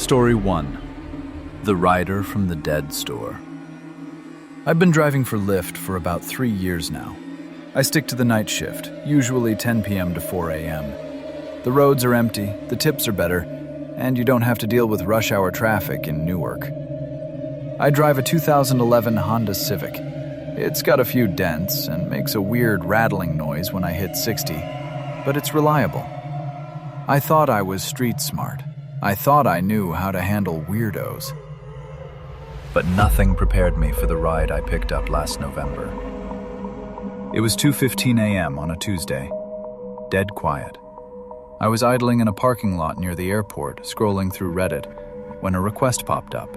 Story 1. The Rider from the Dead Store. I've been driving for Lyft for about 3 years now. I stick to the night shift, usually 10 p.m. to 4 a.m. The roads are empty, the tips are better, and you don't have to deal with rush hour traffic in Newark. I drive a 2011 Honda Civic. It's got a few dents and makes a weird rattling noise when I hit 60, but it's reliable. I thought I was street smart. I thought I knew how to handle weirdos. But nothing prepared me for the ride I picked up last November. It was 2:15 a.m. on a Tuesday. Dead quiet. I was idling in a parking lot near the airport, scrolling through Reddit, when a request popped up.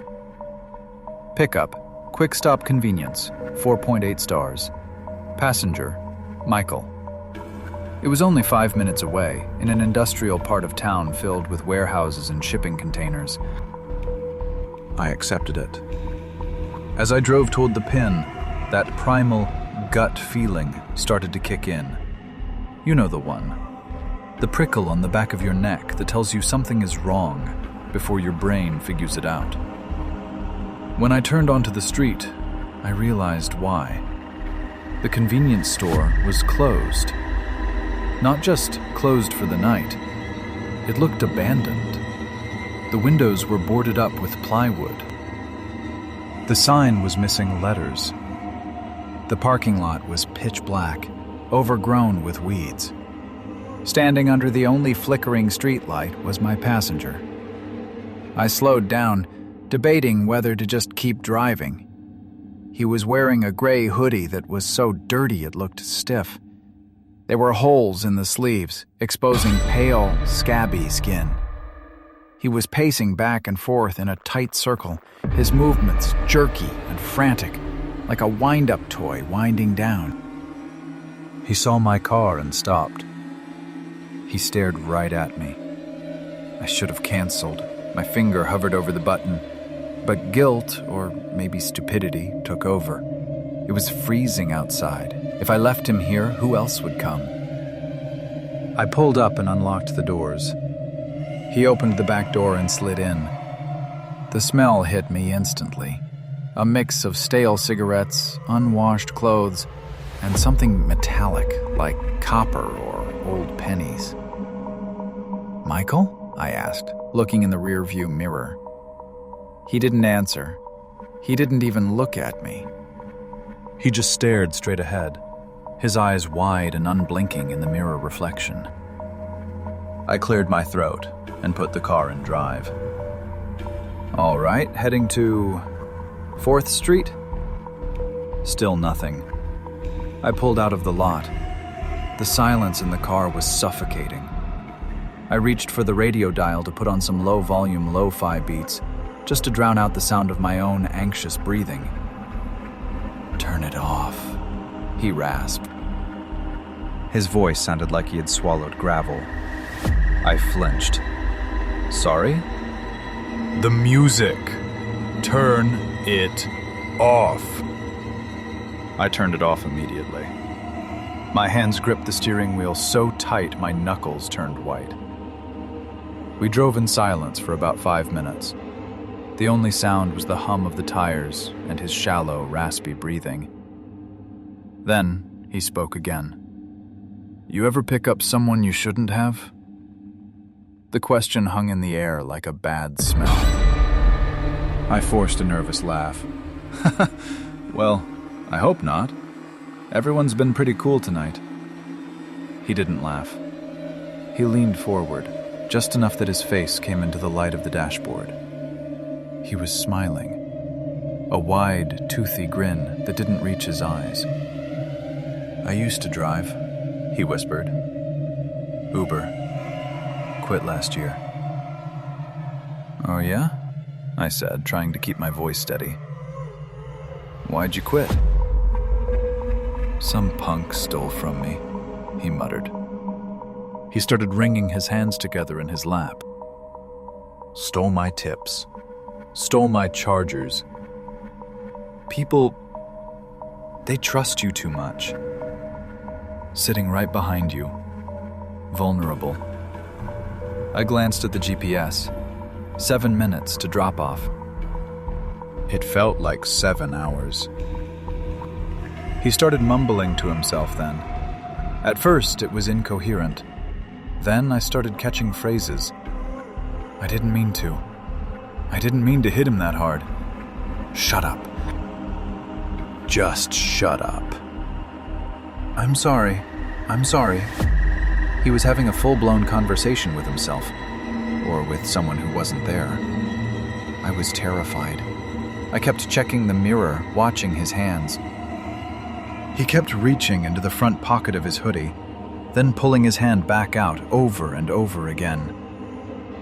Pickup, quick stop convenience, 4.8 stars. Passenger, Michael. It was only 5 minutes away, in an industrial part of town filled with warehouses and shipping containers. I accepted it. As I drove toward the pin, that primal gut feeling started to kick in. You know the one. The prickle on the back of your neck that tells you something is wrong before your brain figures it out. When I turned onto the street, I realized why. The convenience store was closed. Not just closed for the night, it looked abandoned. The windows were boarded up with plywood. The sign was missing letters. The parking lot was pitch black, overgrown with weeds. Standing under the only flickering streetlight was my passenger. I slowed down, debating whether to just keep driving. He was wearing a gray hoodie that was so dirty it looked stiff. There were holes in the sleeves, exposing pale, scabby skin. He was pacing back and forth in a tight circle, his movements jerky and frantic, like a wind-up toy winding down. He saw my car and stopped. He stared right at me. I should have canceled. My finger hovered over the button, but guilt, or maybe stupidity, took over. It was freezing outside. If I left him here, who else would come? I pulled up and unlocked the doors. He opened the back door and slid in. The smell hit me instantly. A mix of stale cigarettes, unwashed clothes, and something metallic, like copper or old pennies. "Michael?" I asked, looking in the rearview mirror. He didn't answer. He didn't even look at me. He just stared straight ahead, his eyes wide and unblinking in the mirror reflection. I cleared my throat and put the car in drive. All right, heading to 4th Street? Still nothing. I pulled out of the lot. The silence in the car was suffocating. I reached for the radio dial to put on some low-volume lo-fi beats, just to drown out the sound of my own anxious breathing. "Turn it off," he rasped. His voice sounded like he had swallowed gravel. I flinched. "Sorry?" "The music. Turn it off." I turned it off immediately. My hands gripped the steering wheel so tight my knuckles turned white. We drove in silence for about 5 minutes. The only sound was the hum of the tires and his shallow, raspy breathing. Then he spoke again. "You ever pick up someone you shouldn't have?" The question hung in the air like a bad smell. I forced a nervous laugh. "Well, I hope not. Everyone's been pretty cool tonight." He didn't laugh. He leaned forward, just enough that his face came into the light of the dashboard. He was smiling. A wide, toothy grin that didn't reach his eyes. "I used to drive," he whispered. "Uber. Quit last year." "Oh yeah?" I said, trying to keep my voice steady. "Why'd you quit?" "Some punk stole from me," he muttered. He started wringing his hands together in his lap. "Stole my tips. Stole my chargers. People, they trust you too much. Sitting right behind you. Vulnerable." I glanced at the GPS. 7 minutes to drop off. It felt like 7 hours. He started mumbling to himself then. At first, it was incoherent. Then I started catching phrases. I didn't mean to. I didn't mean to hit him that hard. Shut up. Just shut up. I'm sorry. I'm sorry. He was having a full-blown conversation with himself, or with someone who wasn't there. I was terrified. I kept checking the mirror, watching his hands. He kept reaching into the front pocket of his hoodie, then pulling his hand back out over and over again.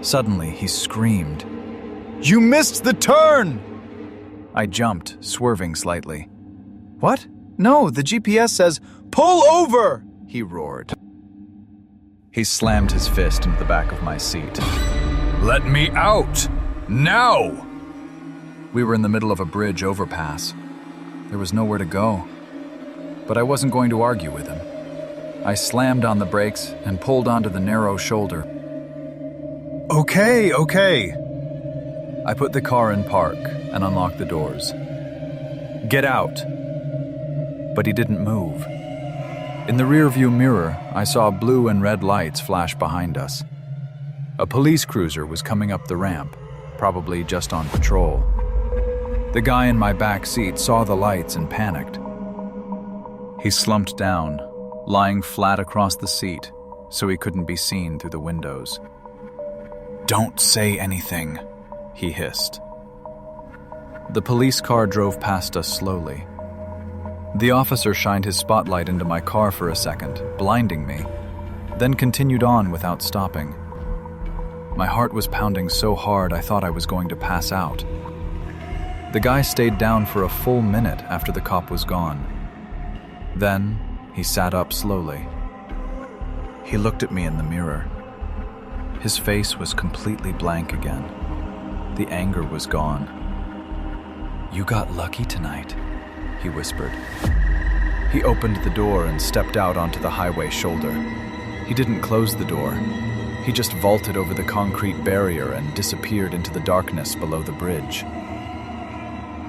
Suddenly, he screamed, "You missed the turn!" I jumped, swerving slightly. "What? No, the GPS says, 'Pull over!'" he roared. He slammed his fist into the back of my seat. "Let me out! Now!" We were in the middle of a bridge overpass. There was nowhere to go. But I wasn't going to argue with him. I slammed on the brakes and pulled onto the narrow shoulder. Okay. I put the car in park and unlocked the doors. "Get out." But he didn't move. In the rearview mirror, I saw blue and red lights flash behind us. A police cruiser was coming up the ramp, probably just on patrol. The guy in my back seat saw the lights and panicked. He slumped down, lying flat across the seat, so he couldn't be seen through the windows. "Don't say anything," he hissed. The police car drove past us slowly. The officer shined his spotlight into my car for a second, blinding me, then continued on without stopping. My heart was pounding so hard I thought I was going to pass out. The guy stayed down for a full minute after the cop was gone. Then, he sat up slowly. He looked at me in the mirror. His face was completely blank again. The anger was gone. "You got lucky tonight," he whispered. He opened the door and stepped out onto the highway shoulder. He didn't close the door. He just vaulted over the concrete barrier and disappeared into the darkness below the bridge.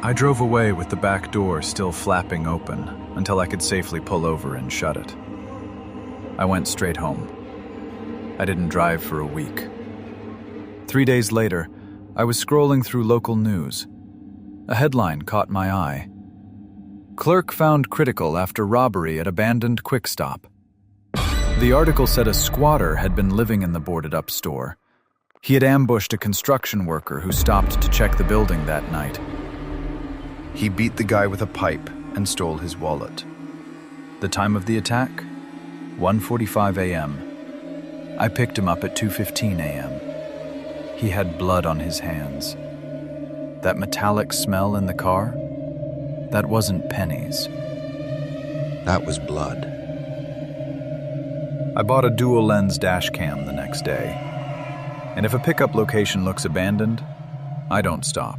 I drove away with the back door still flapping open until I could safely pull over and shut it. I went straight home. I didn't drive for a week. 3 days later, I was scrolling through local news. A headline caught my eye. "Clerk found critical after robbery at abandoned Quick Stop." The article said a squatter had been living in the boarded-up store. He had ambushed a construction worker who stopped to check the building that night. He beat the guy with a pipe and stole his wallet. The time of the attack? 1:45 a.m. I picked him up at 2:15 a.m. He had blood on his hands. That metallic smell in the car? That wasn't pennies. That was blood. I bought a dual-lens dash cam the next day. And if a pickup location looks abandoned, I don't stop.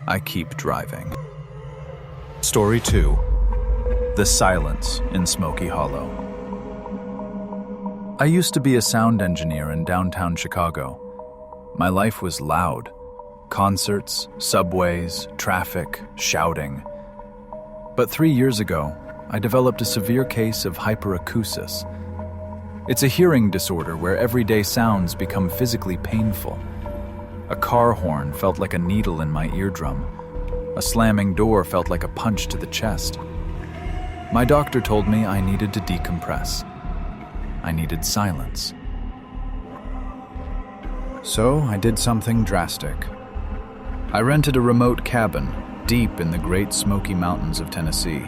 I keep driving. Story 2. The Silence in Smoky Hollow. I used to be a sound engineer in downtown Chicago. My life was loud. Concerts, subways, traffic, shouting. But 3 years ago, I developed a severe case of hyperacusis. It's a hearing disorder where everyday sounds become physically painful. A car horn felt like a needle in my eardrum. A slamming door felt like a punch to the chest. My doctor told me I needed to decompress. I needed silence. So I did something drastic. I rented a remote cabin deep in the Great Smoky Mountains of Tennessee.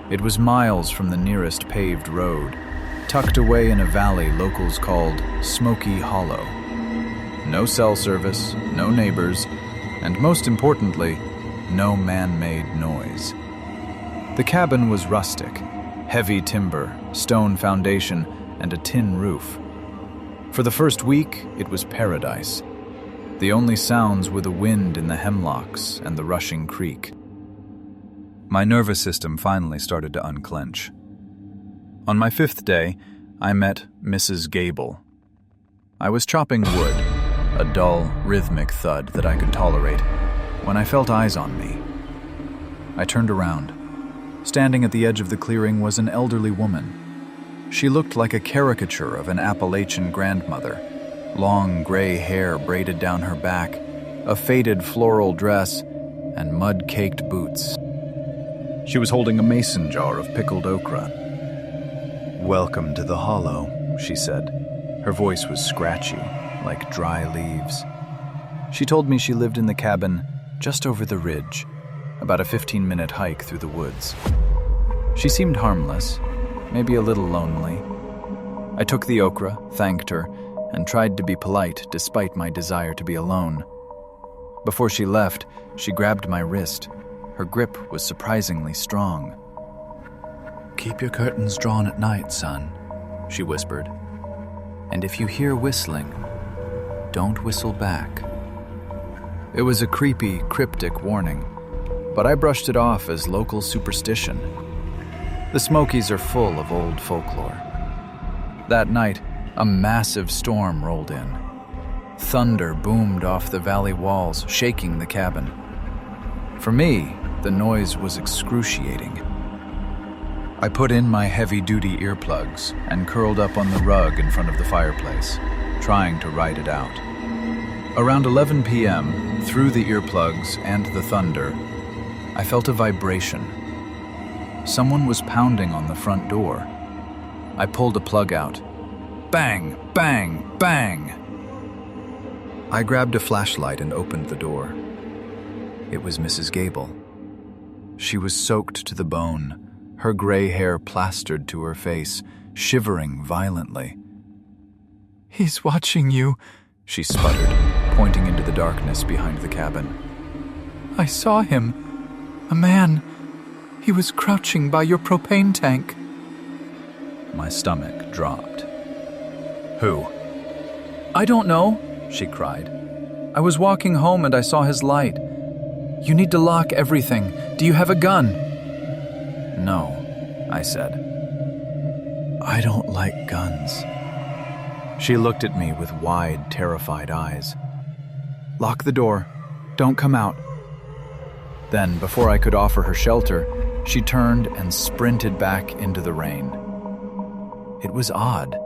It was miles from the nearest paved road, tucked away in a valley locals called Smoky Hollow. No cell service, no neighbors, and most importantly, no man-made noise. The cabin was rustic, heavy timber, stone foundation, and a tin roof. For the first week, it was paradise. The only sounds were the wind in the hemlocks and the rushing creek. My nervous system finally started to unclench. On my 5th day, I met Mrs. Gable. I was chopping wood, a dull, rhythmic thud that I could tolerate, when I felt eyes on me. I turned around. Standing at the edge of the clearing was an elderly woman. She looked like a caricature of an Appalachian grandmother. Long gray hair braided down her back, a faded floral dress, and mud-caked boots. She was holding a mason jar of pickled okra. "Welcome to the Hollow," she said. Her voice was scratchy, like dry leaves. She told me she lived in the cabin just over the ridge, about a 15-minute hike through the woods. She seemed harmless, maybe a little lonely. I took the okra, thanked her, and tried to be polite despite my desire to be alone. Before she left, she grabbed my wrist. Her grip was surprisingly strong. "Keep your curtains drawn at night, son," she whispered. "And if you hear whistling, don't whistle back." It was a creepy, cryptic warning, but I brushed it off as local superstition. The Smokies are full of old folklore. That night, a massive storm rolled in. Thunder boomed off the valley walls, shaking the cabin. For me, the noise was excruciating. I put in my heavy-duty earplugs and curled up on the rug in front of the fireplace, trying to ride it out. Around 11 p.m., through the earplugs and the thunder, I felt a vibration. Someone was pounding on the front door. I pulled a plug out. Bang, bang, bang! I grabbed a flashlight and opened the door. It was Mrs. Gable. She was soaked to the bone, her gray hair plastered to her face, shivering violently. "He's watching you," she sputtered, pointing into the darkness behind the cabin. "I saw him. A man. He was crouching by your propane tank." My stomach dropped. "Who?" "I don't know," she cried. "I was walking home and I saw his light. You need to lock everything. Do you have a gun?" "No," I said. "I don't like guns." She looked at me with wide, terrified eyes. "Lock the door. Don't come out." Then, before I could offer her shelter, she turned and sprinted back into the rain. It was odd.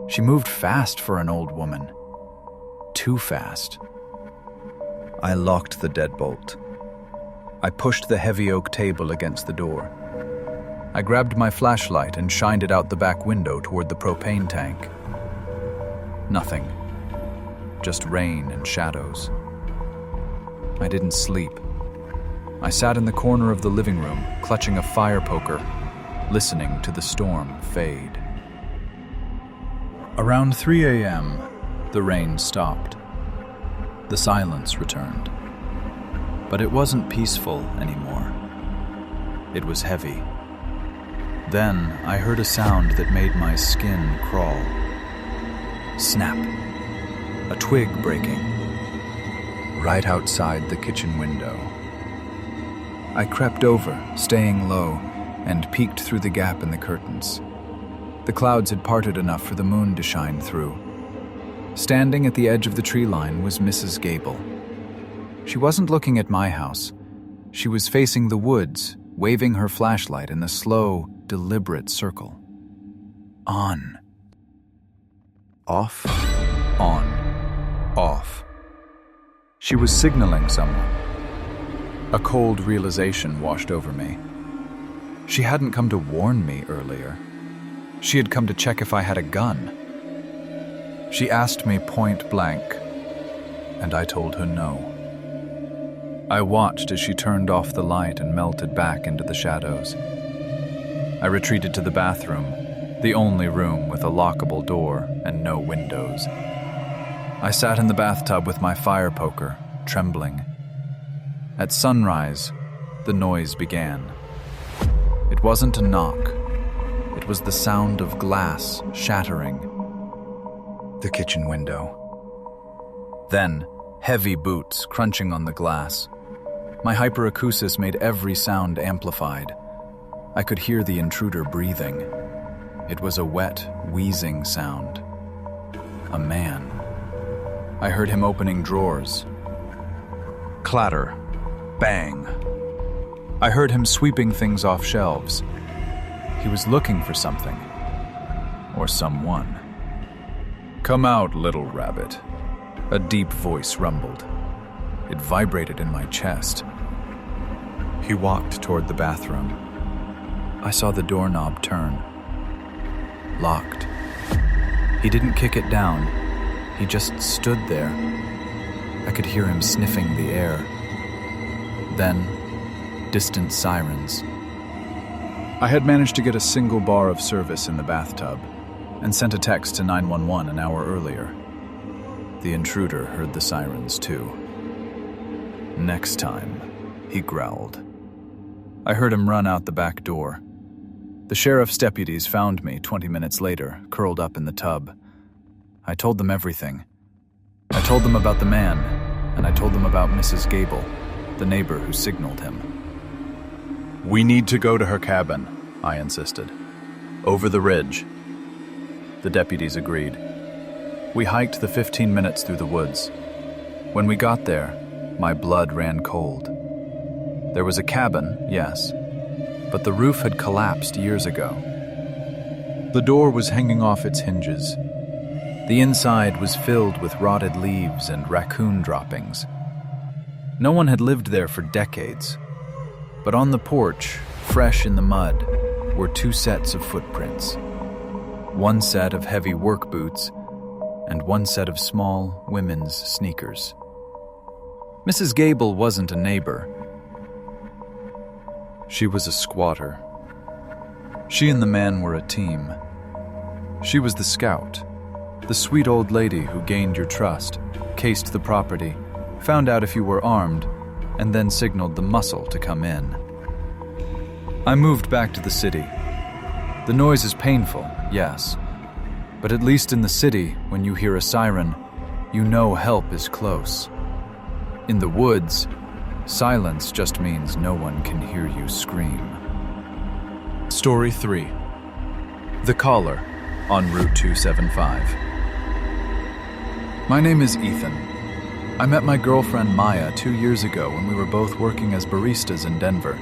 She moved fast for an old woman. Too fast. I locked the deadbolt. I pushed the heavy oak table against the door. I grabbed my flashlight and shined it out the back window toward the propane tank. Nothing. Just rain and shadows. I didn't sleep. I sat in the corner of the living room, clutching a fire poker, listening to the storm fade. Around 3 a.m., the rain stopped. The silence returned. But it wasn't peaceful anymore. It was heavy. Then I heard a sound that made my skin crawl. Snap. A twig breaking. Right outside the kitchen window. I crept over, staying low, and peeked through the gap in the curtains. The clouds had parted enough for the moon to shine through. Standing at the edge of the tree line was Mrs. Gable. She wasn't looking at my house. She was facing the woods, waving her flashlight in a slow, deliberate circle. On. Off. On. Off. She was signaling someone. A cold realization washed over me. She hadn't come to warn me earlier. She had come to check if I had a gun. She asked me point blank, and I told her no. I watched as she turned off the light and melted back into the shadows. I retreated to the bathroom, the only room with a lockable door and no windows. I sat in the bathtub with my fire poker, trembling. At sunrise, the noise began. It wasn't a knock. It was the sound of glass shattering. The kitchen window. Then, heavy boots crunching on the glass. My hyperacusis made every sound amplified. I could hear the intruder breathing. It was a wet, wheezing sound. A man. I heard him opening drawers. Clatter. Bang. I heard him sweeping things off shelves. He was looking for something. Or someone. "Come out, little rabbit." A deep voice rumbled. It vibrated in my chest. He walked toward the bathroom. I saw the doorknob turn. Locked. He didn't kick it down. He just stood there. I could hear him sniffing the air. Then, distant sirens. I had managed to get a single bar of service in the bathtub and sent a text to 911 an hour earlier. The intruder heard the sirens too. "Next time," he growled. I heard him run out the back door. The sheriff's deputies found me 20 minutes later, curled up in the tub. I told them everything. I told them about the man, and I told them about Mrs. Gable, the neighbor who signaled him. "We need to go to her cabin," I insisted. "Over the ridge." The deputies agreed. We hiked the 15 minutes through the woods. When we got there, my blood ran cold. There was a cabin, yes, but the roof had collapsed years ago. The door was hanging off its hinges. The inside was filled with rotted leaves and raccoon droppings. No one had lived there for decades, but on the porch, fresh in the mud, were 2 sets of footprints. 1 set of heavy work boots and 1 set of small women's sneakers. Mrs. Gable wasn't a neighbor. She was a squatter. She and the man were a team. She was the scout, the sweet old lady who gained your trust, cased the property, found out if you were armed, and then signaled the muscle to come in. I moved back to the city. The noise is painful, yes, but at least in the city, when you hear a siren, you know help is close. In the woods, silence just means no one can hear you scream. Story 3. The Caller on Route 275. My name is Ethan. I met my girlfriend Maya 2 years ago when we were both working as baristas in Denver.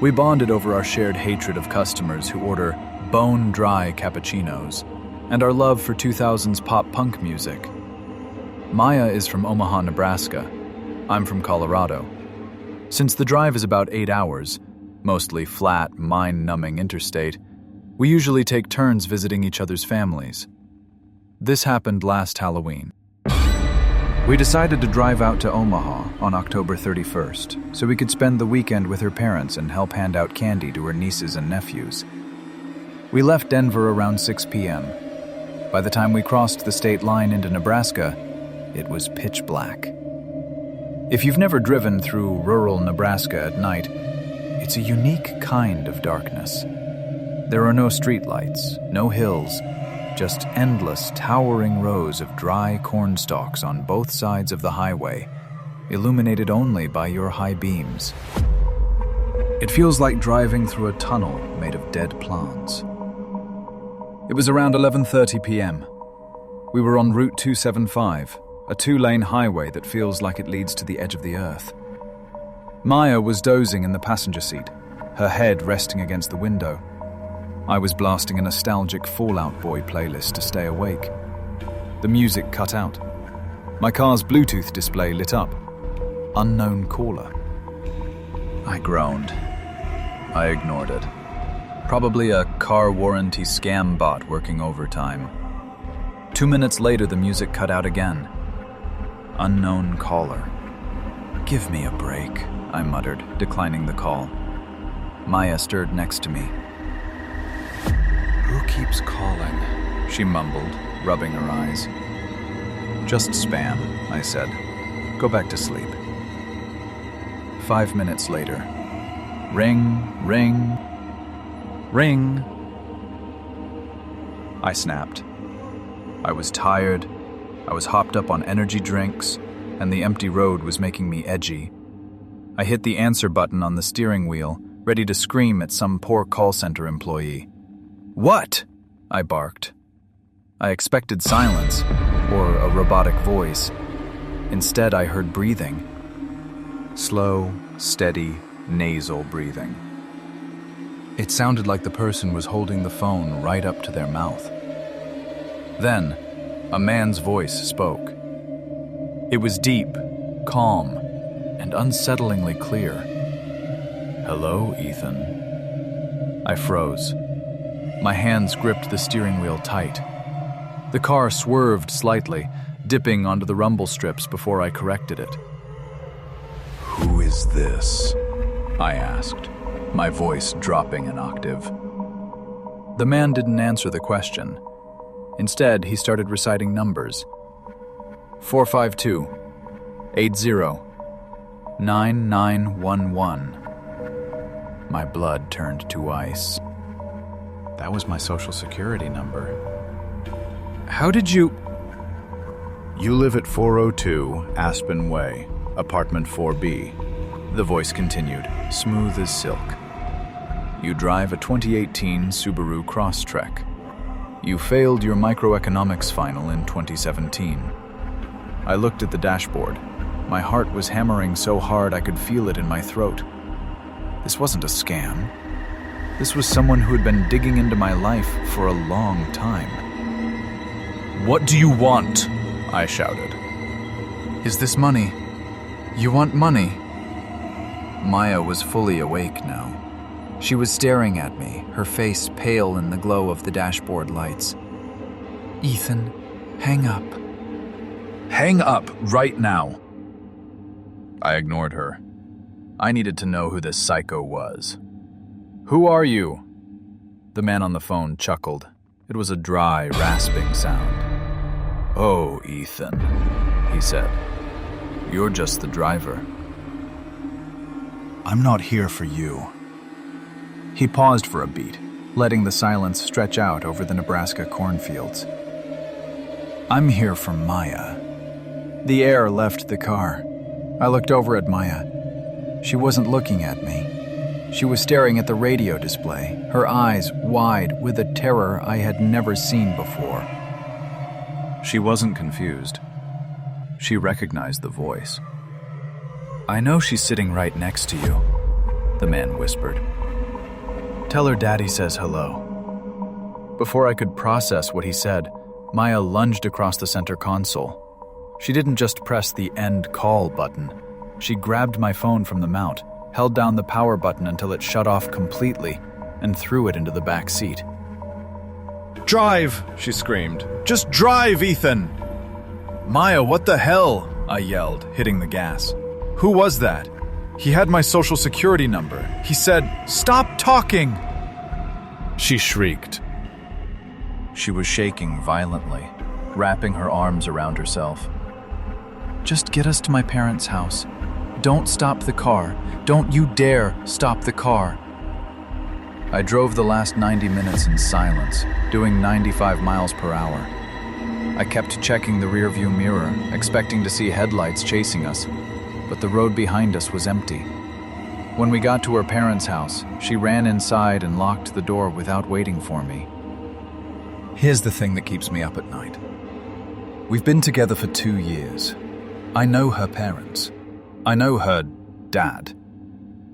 We bonded over our shared hatred of customers who order bone-dry cappuccinos and our love for 2000s pop-punk music. Maya is from Omaha, Nebraska. I'm from Colorado. Since the drive is about 8 hours, mostly flat, mind-numbing interstate, we usually take turns visiting each other's families. This happened last Halloween. We decided to drive out to Omaha on October 31st so we could spend the weekend with her parents and help hand out candy to her nieces and nephews. We left Denver around 6 p.m. By the time we crossed the state line into Nebraska, it was pitch black. If you've never driven through rural Nebraska at night, it's a unique kind of darkness. There are no streetlights, no hills, just endless, towering rows of dry corn stalks on both sides of the highway, illuminated only by your high beams. It feels like driving through a tunnel made of dead plants. It was around 11:30 p.m. We were on Route 275, a 2-lane highway that feels like it leads to the edge of the earth. Maya was dozing in the passenger seat, her head resting against the window. I was blasting a nostalgic Fall Out Boy playlist to stay awake. The music cut out. My car's Bluetooth display lit up. Unknown caller. I groaned. I ignored it. Probably a car warranty scam bot working overtime. 2 minutes later, the music cut out again. Unknown caller. Give me a break, I muttered, declining the call. Maya stirred next to me. Who keeps calling? She mumbled, rubbing her eyes. Just spam, I said. Go back to sleep. 5 minutes later. Ring, ring, ring. I snapped. I was tired, I was hopped up on energy drinks, and the empty road was making me edgy. I hit the answer button on the steering wheel, ready to scream at some poor call center employee. What? I barked. I expected silence, or a robotic voice. Instead, I heard breathing. Slow, steady, nasal breathing. It sounded like the person was holding the phone right up to their mouth. Then, a man's voice spoke. It was deep, calm, and unsettlingly clear. "Hello, Ethan." I froze. My hands gripped the steering wheel tight. The car swerved slightly, dipping onto the rumble strips before I corrected it. "Who is this?" I asked, my voice dropping an octave. The man didn't answer the question. Instead, he started reciting numbers. 452, 80, 9911. My blood turned to ice. That was my social security number. How did you... "You live at 402 Aspen Way, apartment 4B," the voice continued, smooth as silk. "You drive a 2018 Subaru Crosstrek. You failed your microeconomics final in 2017. I looked at the dashboard. My heart was hammering so hard I could feel it in my throat. This wasn't a scam. This was someone who had been digging into my life for a long time. "What do you want?" I shouted. "Is this money? You want money?" Maya was fully awake now. She was staring at me, her face pale in the glow of the dashboard lights. "Ethan, hang up." "Hang up right now." I ignored her. I needed to know who this psycho was. "Who are you?" The man on the phone chuckled. It was a dry, rasping sound. "Oh, Ethan," he said. "You're just the driver." "I'm not here for you." He paused for a beat, letting the silence stretch out over the Nebraska cornfields. "I'm here for Maya." The air left the car. I looked over at Maya. She wasn't looking at me. She was staring at the radio display, her eyes wide with a terror I had never seen before. She wasn't confused. She recognized the voice. "I know she's sitting right next to you," the man whispered. "Tell her Daddy says hello." Before I could process what he said, Maya lunged across the center console. She didn't just press the end call button. She grabbed my phone from the mount, held down the power button until it shut off completely, and threw it into the back seat. "Drive!" she screamed. "Just drive, Ethan!" "Maya, what the hell?" I yelled, hitting the gas. "Who was that? He had my social security number. He said, 'Stop talking!'" She shrieked. She was shaking violently, wrapping her arms around herself. "Just get us to my parents' house. Don't stop the car. Don't you dare stop the car." I drove the last 90 minutes in silence, doing 95 miles per hour. I kept checking the rearview mirror, expecting to see headlights chasing us, but the road behind us was empty. When we got to her parents' house, she ran inside and locked the door without waiting for me. Here's the thing that keeps me up at night. We've been together for 2 years. I know her parents. I know her dad.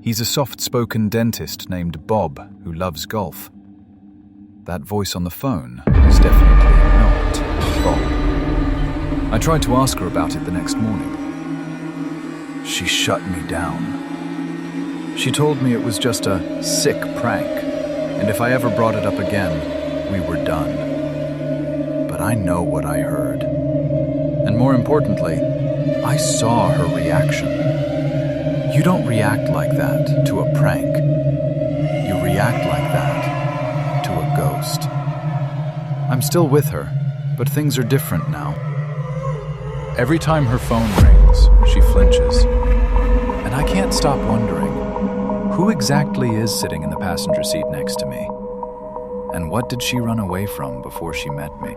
He's a soft-spoken dentist named Bob who loves golf. That voice on the phone was definitely not Bob. I tried to ask her about it the next morning. She shut me down. She told me it was just a sick prank, and if I ever brought it up again, we were done. But I know what I heard. And more importantly, I saw her reaction. You don't react like that to a prank. You react like that to a ghost. I'm still with her, but things are different now. Every time her phone rings, she flinches. And I can't stop wondering, who exactly is sitting in the passenger seat next to me? And what did she run away from before she met me?